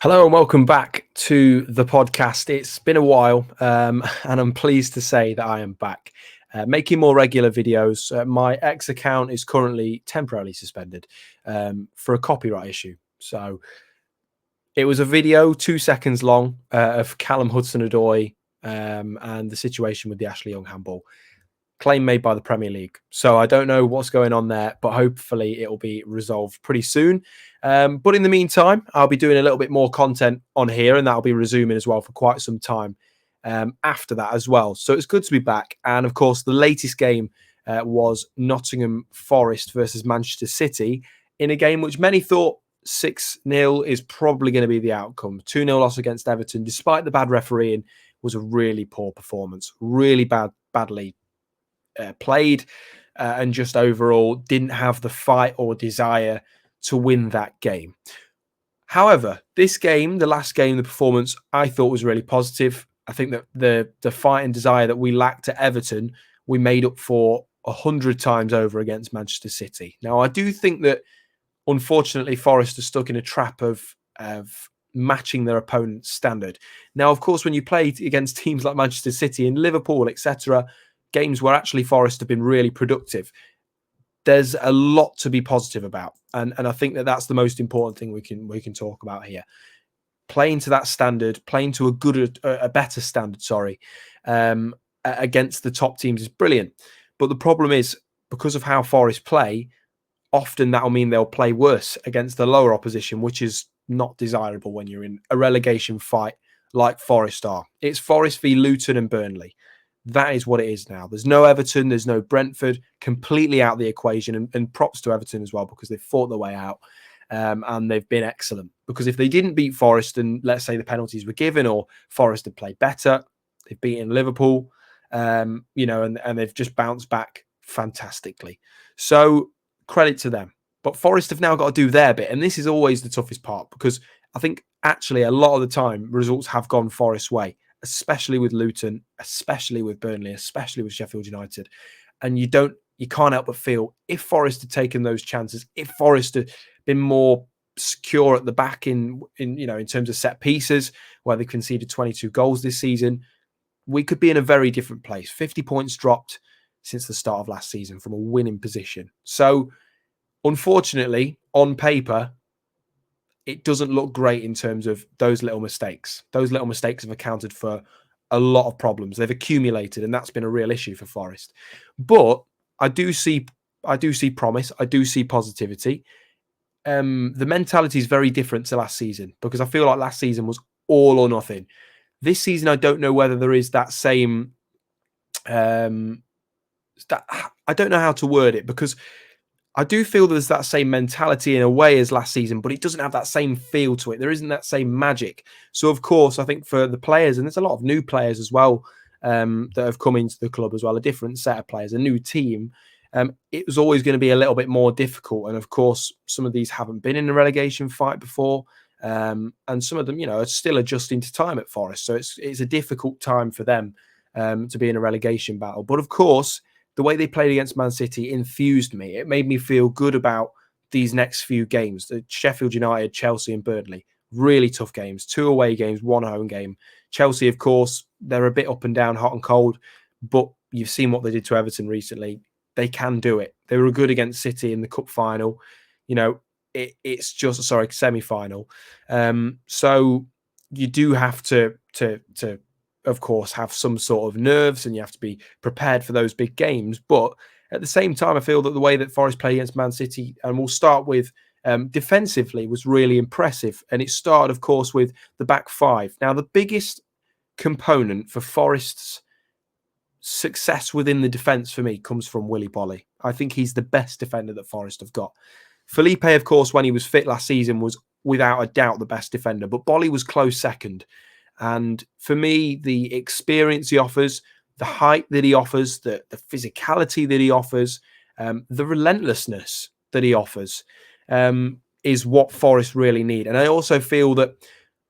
Hello and welcome back to the podcast. It's been a while, and I'm pleased to say that I am back, making more regular videos. My X account is currently temporarily suspended for a copyright issue. So it was a video, 2 seconds long, of Callum Hudson-Odoi and the situation with the Ashley Young handball. Claim made by the Premier League. So I don't know what's going on there, but hopefully it will be resolved pretty soon. But in the meantime, I'll be doing a little bit more content on here, and that'll be resuming as well for quite some time after that as well. So it's good to be back. And of course, the latest game was Nottingham Forest versus Manchester City in a game which many thought 6-0 is probably going to be the outcome. 2-0 loss against Everton, despite the bad refereeing, was a really poor performance. Really badly played, and just overall didn't have the fight or desire to win that game. However, this game, the last game, the performance I thought was really positive. I think that the fight and desire that we lacked at Everton, we made up for 100 times over against Manchester City. Now, I do think that unfortunately Forest are stuck in a trap of matching their opponent's standard. Now, of course, when you play against teams like Manchester City and Liverpool, etc., games where actually Forest have been really productive, there's a lot to be positive about. And I think that that's the most important thing we can talk about here. Playing to that standard, playing to a better standard, against the top teams is brilliant. But the problem is, because of how Forest play, often that'll mean they'll play worse against the lower opposition, which is not desirable when you're in a relegation fight like Forest are. It's Forest v Luton and Burnley. That is what it is now. There's no Everton, there's no Brentford, completely out of the equation. And props to Everton as well, because they've fought their way out and they've been excellent. Because if they didn't beat Forest and let's say the penalties were given or Forest had played better, they've beaten Liverpool, and they've just bounced back fantastically. So credit to them. But Forest have now got to do their bit. And this is always the toughest part, because I think actually a lot of the time results have gone Forest's way, especially with Luton, especially with Burnley, especially with Sheffield United. And you can't help but feel, if Forest had taken those chances, if Forest had been more secure at the back in terms of set pieces, where they conceded 22 goals this season, we could be in a very different place. 50 points dropped since the start of last season from a winning position. So unfortunately, on paper, it doesn't look great in terms of those little mistakes. Those little mistakes have accounted for a lot of problems. They've accumulated, and that's been a real issue for Forest. But I do see promise. I do see positivity. The mentality is very different to last season, because I feel like last season was all or nothing. This season, I don't know whether there is that same. I don't know how to word it, because I do feel there's that same mentality in a way as last season, but it doesn't have that same feel to it. There isn't that same magic. So, of course, I think for the players, and there's a lot of new players as well that have come into the club as well, a different set of players, a new team, it was always going to be a little bit more difficult. And, of course, some of these haven't been in a relegation fight before, and some of them, are still adjusting to time at Forest. So it's a difficult time for them to be in a relegation battle. But, of course, the way they played against Man City infused me. It made me feel good about these next few games. The Sheffield United, Chelsea and Burnley, really tough games. 2 away games, 1 home game. Chelsea, of course, they're a bit up and down, hot and cold, but you've seen what they did to Everton recently. They can do it. They were good against City in the cup final. It's just, semi-final. So you do have to of course, have some sort of nerves, and you have to be prepared for those big games. But at the same time, I feel that the way that Forest played against Man City, and we'll start with defensively, was really impressive. And it started, of course, with the back five. Now, the biggest component for Forest's success within the defence for me comes from Willy Boly. I think he's the best defender that Forest have got. Felipe, of course, when he was fit last season, was without a doubt the best defender, but Boly was close second. And for me, the experience he offers, the height that he offers, the physicality that he offers, the relentlessness that he offers is what Forest really need. And I also feel that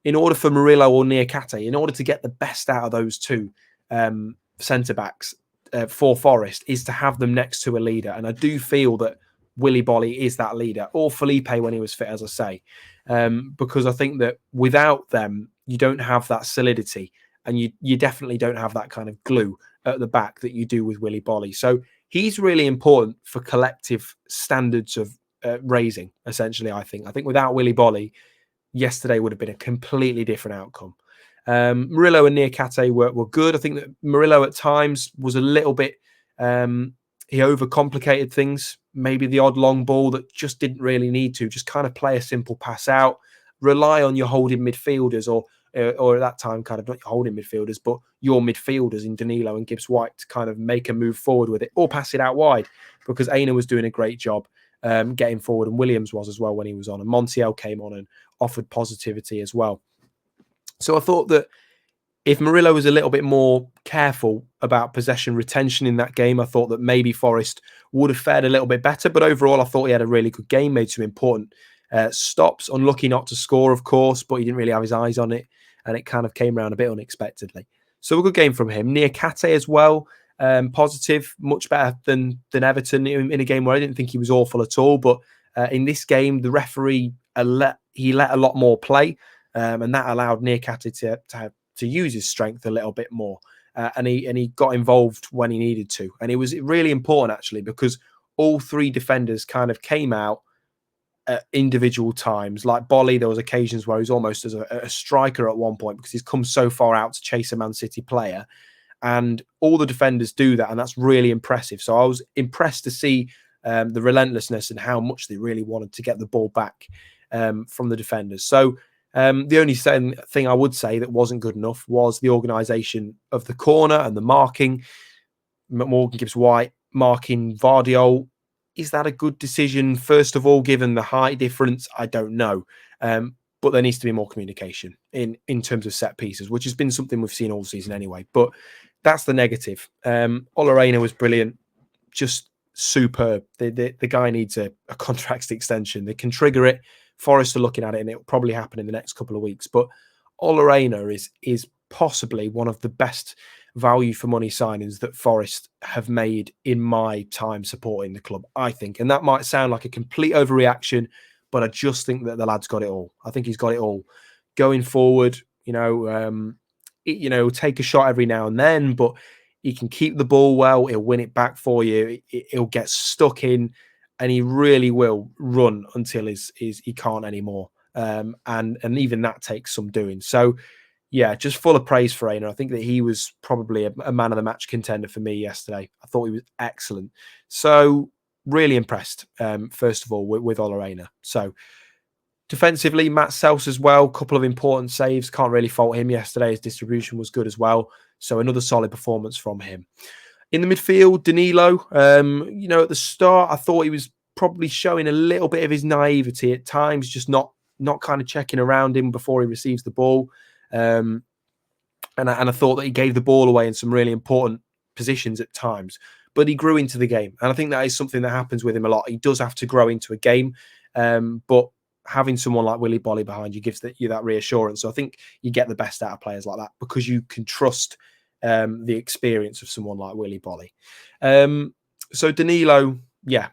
in order for Murillo or Niakate, in order to get the best out of those two centre-backs for Forest, is to have them next to a leader. And I do feel that Willy Bolly is that leader, or Felipe when he was fit, as I say, because I think that without them, you don't have that solidity, and you definitely don't have that kind of glue at the back that you do with Willy Bolly. So he's really important for collective standards of raising. Essentially, I think without Willy Bolly, yesterday would have been a completely different outcome. Murillo and Niakate were good. I think that Murillo at times was a little bit, he overcomplicated things. Maybe the odd long ball that just didn't really need to. Just kind of play a simple pass out, rely on your holding midfielders, or at that time, kind of not your holding midfielders, but your midfielders in Danilo and Gibbs White to kind of make a move forward with it, or pass it out wide, because Aina was doing a great job getting forward, and Williams was as well when he was on, and Montiel came on and offered positivity as well. So I thought that if Murillo was a little bit more careful about possession retention in that game, I thought that maybe Forest would have fared a little bit better. But overall, I thought he had a really good game, made some important stops. Unlucky not to score, of course, but he didn't really have his eyes on it, and it kind of came around a bit unexpectedly. So a good game from him. Niakate as well, positive, much better than Everton in a game where I didn't think he was awful at all. But in this game, the referee let a lot more play, and that allowed Niakate to use his strength a little bit more, and he got involved when he needed to, and it was really important actually, because all three defenders kind of came out at individual times. Like Bolly, there was occasions where he was almost as a striker at one point because he's come so far out to chase a Man City player, and all the defenders do that, and that's really impressive. So I was impressed to see the relentlessness and how much they really wanted to get the ball back from the defenders. So the only thing I would say that wasn't good enough was the organisation of the corner and the marking. Morgan Gibbs White marking Vardiol. Is that a good decision? First of all, given the height difference, I don't know. But there needs to be more communication in terms of set pieces, which has been something we've seen all season anyway. But that's the negative. Olarena was brilliant, just superb. The guy needs a contract extension. They can trigger it. Forest are looking at it, and it will probably happen in the next couple of weeks. But Olarena is possibly one of the best value for money signings that Forest have made in my time supporting the club, I think. And that might sound like a complete overreaction, but I just think that the lad's got it all. I think he's got it all. Going forward, take a shot every now and then, but he can keep the ball well. He'll win it back for you. He'll get stuck in, and he really will run until he can't anymore. And even that takes some doing. So, yeah, just full of praise for Aina. I think that he was probably a man of the match contender for me yesterday. I thought he was excellent. So, really impressed, first of all, with Olarena. So, defensively, Matt Sels as well. Couple of important saves. Can't really fault him yesterday. His distribution was good as well. So, another solid performance from him. In the midfield, Danilo, at the start, I thought he was probably showing a little bit of his naivety at times, just not kind of checking around him before he receives the ball. And I thought that he gave the ball away in some really important positions at times, but he grew into the game. And I think that is something that happens with him a lot. He does have to grow into a game, but having someone like Willy Bolly behind you gives you that reassurance. So I think you get the best out of players like that because you can trust the experience of someone like Willy Bolly. So Danilo,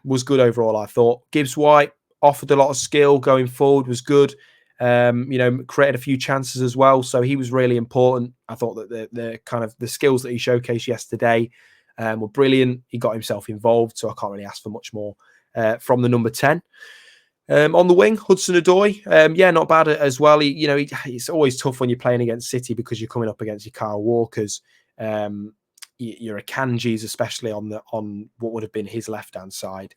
was good overall, I thought. Gibbs White offered a lot of skill going forward, was good. Created a few chances as well. So he was really important. I thought that the kind of the skills that he showcased yesterday were brilliant. He got himself involved, so I can't really ask for much more from the number 10. On the wing, Hudson-Odoi, not bad as well. It's always tough when you're playing against City because you're coming up against your Kyle Walkers, your Akanjis, especially on what would have been his left-hand side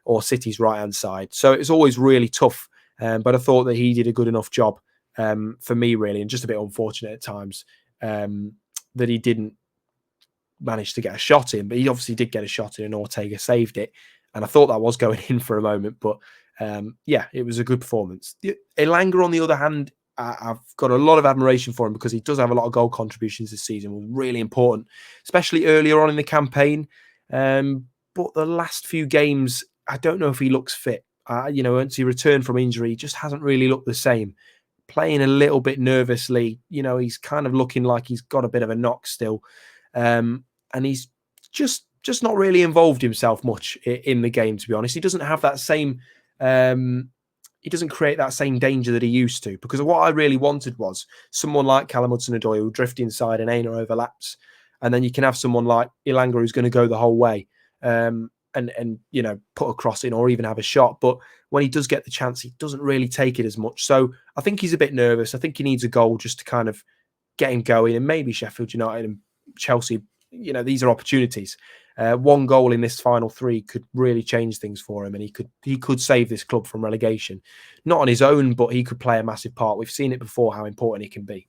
or City's right-hand side. So it's always really tough. But I thought that he did a good enough job for me, really, and just a bit unfortunate at times that he didn't manage to get a shot in. But he obviously did get a shot in, and Ortega saved it. And I thought that was going in for a moment. But it was a good performance. Elanga, on the other hand, I've got a lot of admiration for him because he does have a lot of goal contributions this season. Was really important, especially earlier on in the campaign. But the last few games, I don't know if he looks fit. Once he returned from injury, he just hasn't really looked the same. Playing a little bit nervously, he's kind of looking like he's got a bit of a knock still. And he's just just not really involved himself much in the game, to be honest. He doesn't have that same, he doesn't create that same danger that he used to. Because what I really wanted was someone like Callum Hudson-Odoi who drift inside and Aina overlaps. And then you can have someone like Ilanga who's going to go the whole way and you know, put a cross in or even have a shot. But when he does get the chance, he doesn't really take it as much. So I think he's a bit nervous. I think he needs a goal just to kind of get him going. And maybe Sheffield United and Chelsea, you know, these are opportunities. One goal in this final three could really change things for him, and he could save this club from relegation. Not on his own, but he could play a massive part. We've seen it before how important he can be.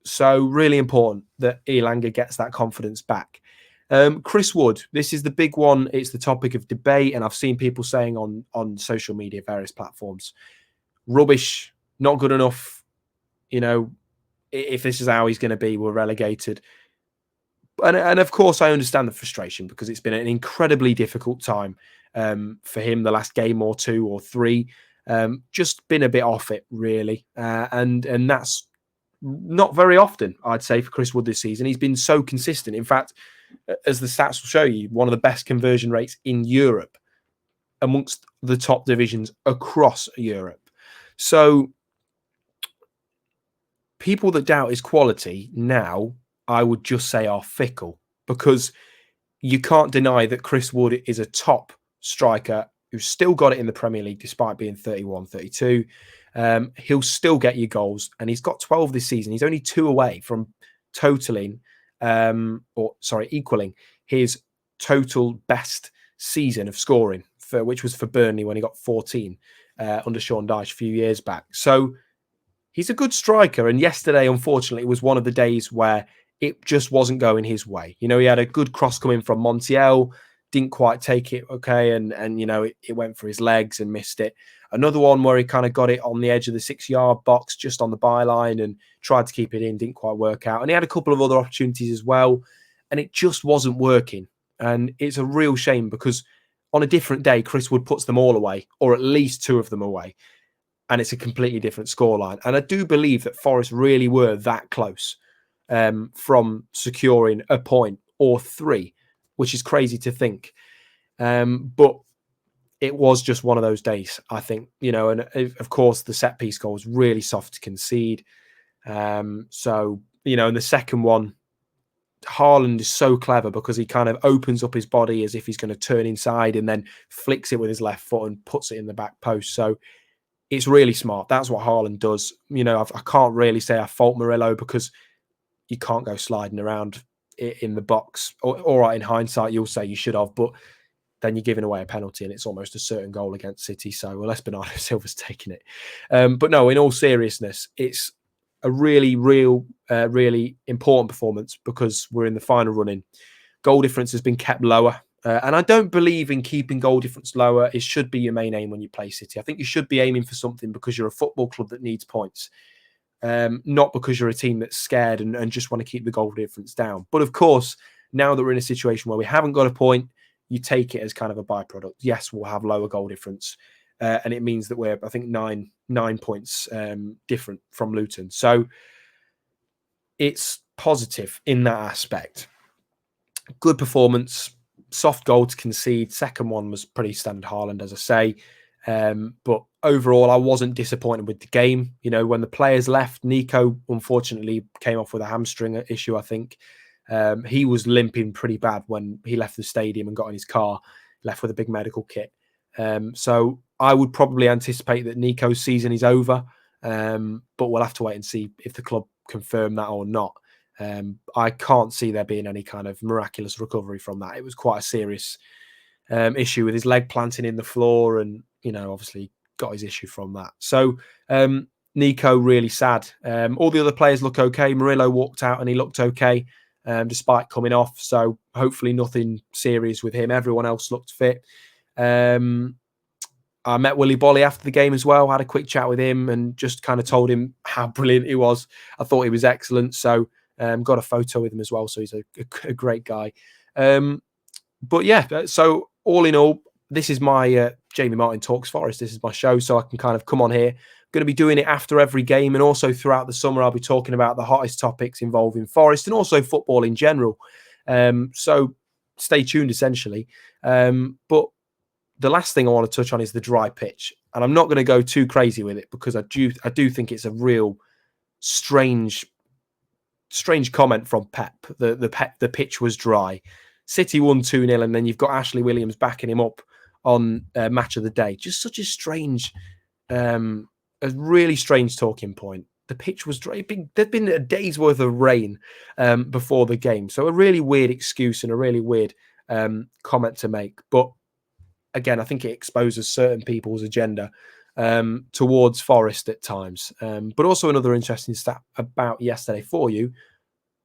So really important that Ilanga gets that confidence back. Chris Wood, this is the big one. It's the topic of debate, and I've seen people saying on social media, various platforms, rubbish, not good enough. You know, if this is how he's going to be, we're relegated. And of course, I understand the frustration because it's been an incredibly difficult time for him the last game or two or three. Just been a bit off it, really. And that's not very often, I'd say, for Chris Wood this season. He's been so consistent. In fact, as the stats will show you, one of the best conversion rates in Europe amongst the top divisions across Europe. So people that doubt his quality now, I would just say, are fickle, because you can't deny that Chris Wood is a top striker who's still got it in the Premier League despite being 31, 32. He'll still get you goals, and he's got 12 this season. He's only 2 away from equaling his total best season of scoring, which was for Burnley when he got 14 under Sean Dyche a few years back. So he's a good striker, and yesterday, unfortunately, was one of the days where it just wasn't going his way. You know, he had a good cross coming from Montiel, didn't quite take it okay, and you know, it went for his legs and missed it. Another one where he kind of got it on the edge of the 6-yard box, just on the byline, and tried to keep it in, didn't quite work out. And he had a couple of other opportunities as well, and it just wasn't working. And it's a real shame because on a different day, Chris Wood puts them all away, or at least 2 of them away, and it's a completely different scoreline. And I do believe that Forest really were that close from securing a point or 3, which is crazy to think. But it was just one of those days, I think, you know, and of course the set piece goal was really soft to concede. So, you know, in the second one, Haaland is so clever because he kind of opens up his body as if he's going to turn inside and then flicks it with his left foot and puts it in the back post. So it's really smart. That's what Haaland does. You know, I can't really say I fault Murillo because you can't go sliding around in the box. All right, in hindsight, you'll say you should have, but then you're giving away a penalty and it's almost a certain goal against City. So, well, Bernardo Silva's taking it. But no, in all seriousness, it's a really important performance because we're in the final running. Goal difference has been kept lower. And I don't believe in keeping goal difference lower. It should be your main aim when you play City. I think you should be aiming for something because you're a football club that needs points. Not because you're a team that's scared and just want to keep the goal difference down. But of course, now that we're in a situation where we haven't got a point, you take it as kind of a byproduct. Yes, we'll have lower goal difference. And it means that we're, I think, nine points different from Luton. So it's positive in that aspect. Good performance, soft goal to concede. Second one was pretty standard Haaland, as I say. But overall, I wasn't disappointed with the game. You know, when the players left, Nico unfortunately came off with a hamstring issue, I think. He was limping pretty bad when he left the stadium and got in his car, left with a big medical kit. So I would probably anticipate that Nico's season is over, but we'll have to wait and see if the club confirm that or not. I can't see there being any kind of miraculous recovery from that. It was quite a serious issue with his leg planting in the floor, and you know, obviously got his issue from that. So Nico, really sad. All the other players look okay. Murillo walked out and he looked okay despite coming off. So hopefully nothing serious with him. Everyone else looked fit. I met Willy Bolly after the game as well, had a quick chat with him and just kind of told him how brilliant he was. I thought he was excellent. So got a photo with him as well. So he's a great guy. But yeah, so all in all, this is my Jamie Martin Talks Forest. This is my show, so I can kind of come on here. I'm going to be doing it after every game, and also throughout the summer, I'll be talking about the hottest topics involving Forest and also football in general. So stay tuned, essentially. But the last thing I want to touch on is the dry pitch. And I'm not going to go too crazy with it because I do think it's a real strange comment from Pep. The pitch was dry. City won 2-0, and then you've got Ashley Williams backing him up on Match of the Day. Just such a strange, a really strange talking point. The pitch was dry. There'd been a day's worth of rain before the game. So a really weird excuse and a really weird comment to make. But again, I think it exposes certain people's agenda towards Forest at times. But also another interesting stat about yesterday for you,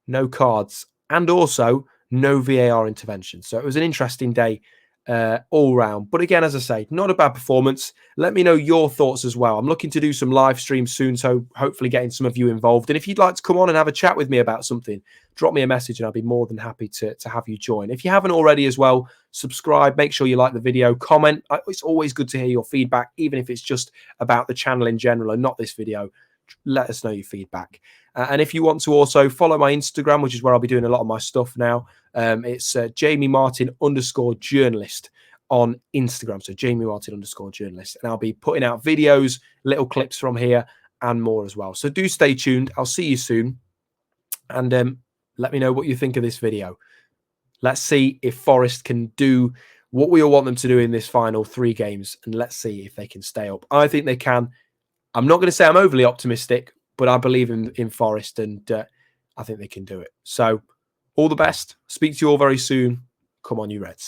no cards and also no VAR intervention. So it was an interesting day all round. But again, as I say, not a bad performance. Let me know your thoughts as well. I'm looking to do some live streams soon, so hopefully getting some of you involved. And if you'd like to come on and have a chat with me about something, drop me a message and I'll be more than happy to have you join. If you haven't already as well, subscribe, make sure you like the video, comment. It's always good to hear your feedback, even if it's just about the channel in general and not this video. Let us know your feedback. And if you want to also follow my Instagram, which is where I'll be doing a lot of my stuff now, it's Jamie Martin _journalist on Instagram. So Jamie Martin _journalist. And I'll be putting out videos, little clips from here and more as well. So do stay tuned. I'll see you soon. And let me know what you think of this video. Let's see if Forest can do what we all want them to do in this final 3 games. And let's see if they can stay up. I think they can. I'm not going to say I'm overly optimistic, but I believe in Forest, and I think they can do it. So all the best. Speak to you all very soon. Come on, you Reds.